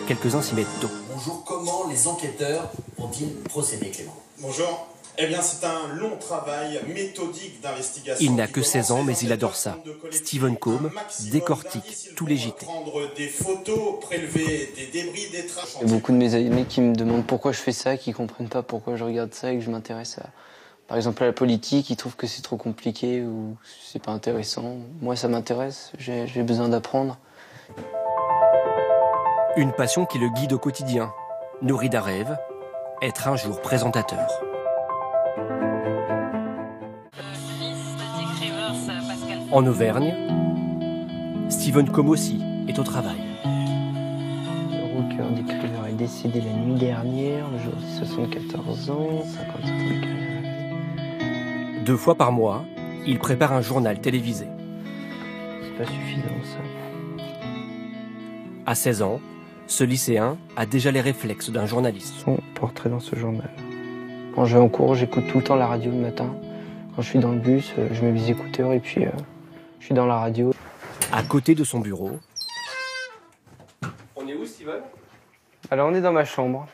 quelques-uns s'y mettent tôt. Bonjour, comment les enquêteurs ont-ils procédé, Clément? Bonjour. Eh bien, c'est un long travail méthodique d'investigation. Il n'a que 16 ans, mais il adore ça. Stephen Combe décortique tous les JT. Prendre des photos, prélever des débris, des traces. Il y a beaucoup de mes amis qui me demandent pourquoi je fais ça, qui comprennent pas pourquoi je regarde ça et que je m'intéresse par exemple, à la politique. Ils trouvent que c'est trop compliqué ou c'est pas intéressant. Moi, ça m'intéresse. J'ai besoin d'apprendre. Une passion qui le guide au quotidien, nourri d'un rêve, être un jour présentateur. En Auvergne, Stephen Combe aussi est au travail. Le rocker d'écrivain est décédé la nuit dernière, le jour de 74 ans, 57 ans de carrière. 2 fois par mois, il prépare un journal télévisé. C'est pas suffisant, ça. À 16 ans, ce lycéen a déjà les réflexes d'un journaliste. Son portrait dans ce journal. Quand je vais en cours, j'écoute tout le temps la radio le matin. Quand je suis dans le bus, je mets mes écouteurs et puis je suis dans la radio. À côté de son bureau. On est où, Steven? Alors on est dans ma chambre.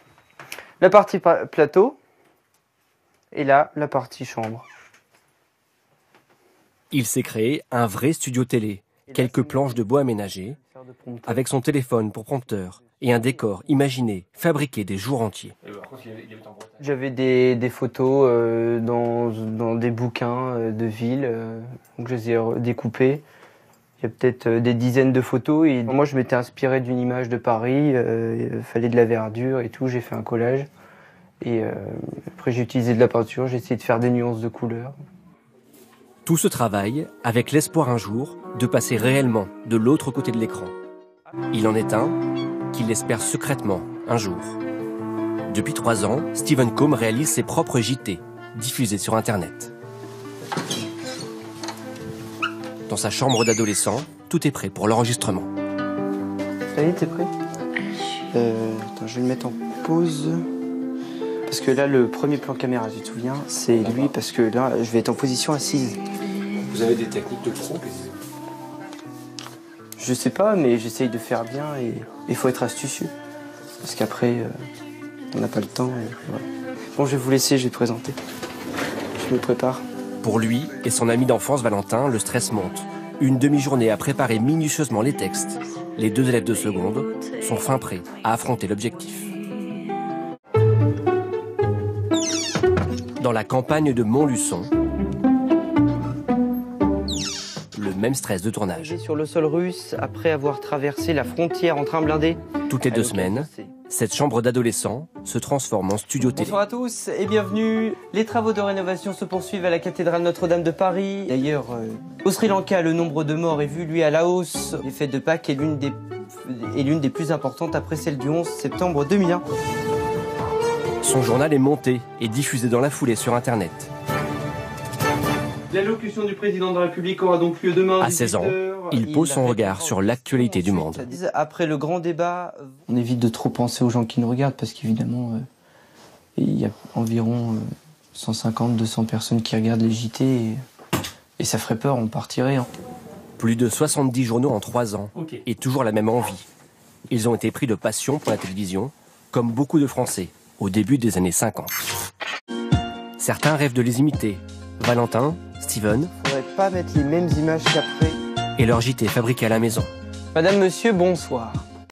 La partie plateau et là, la partie chambre. Il s'est créé un vrai studio télé, quelques planches de bois aménagées, avec son téléphone pour prompteur et un décor imaginé, fabriqué des jours entiers. J'avais des photos dans des bouquins de villes, donc je les ai découpées. Il y a peut-être des dizaines de photos et moi je m'étais inspiré d'une image de Paris, il fallait de la verdure et tout, j'ai fait un collage. Et après j'ai utilisé de la peinture, j'ai essayé de faire des nuances de couleurs. Tout ce travail avec l'espoir un jour de passer réellement de l'autre côté de l'écran. Il en est un qu'il espère secrètement un jour. Depuis 3 ans, Stephen Combe réalise ses propres JT, diffusés sur Internet. Dans sa chambre d'adolescent, tout est prêt pour l'enregistrement. Ça y est, t'es prêt? Attends, je vais le mettre en pause. Parce que là, le premier plan caméra, tu te souviens, c'est lui, parce que là, je vais être en position assise. Vous avez des techniques de pro? Je sais pas, mais j'essaye de faire bien et il faut être astucieux. Parce qu'après, on n'a pas le temps. Voilà. Bon, je vais vous laisser, je vais te présenter. Je me prépare. Pour lui et son ami d'enfance Valentin, le stress monte. Une demi-journée à préparer minutieusement les textes. Les 2 élèves de seconde sont fin prêts à affronter l'objectif. Dans la campagne de Montluçon, le même stress de tournage. Sur le sol russe, après avoir traversé la frontière en train blindé. Toutes les 2 semaines, cette chambre d'adolescent se transforme en studio télé. Bonsoir à tous et bienvenue. Les travaux de rénovation se poursuivent à la cathédrale Notre-Dame de Paris. D'ailleurs, au Sri Lanka, le nombre de morts est vu, lui, à la hausse. Les fêtes de Pâques est l'une des plus importantes après celle du 11 septembre 2001. Son journal est monté et diffusé dans la foulée sur Internet. L'allocution du président de la République aura donc lieu demain. À 16 ans, il pose son regard sur l'actualité du monde. Après le grand débat, on évite de trop penser aux gens qui nous regardent parce qu'évidemment, il y a environ 150-200 personnes qui regardent les JT et ça ferait peur, on partirait. Hein. Plus de 70 journaux en 3 ans et toujours la même envie. Ils ont été pris de passion pour la télévision, comme beaucoup de Français, au début des années 50. Certains rêvent de les imiter. Valentin, Stephen, faudrait pas mettre les mêmes images qu'après. Et leur JT fabriqué à la maison. Madame, monsieur, bonsoir.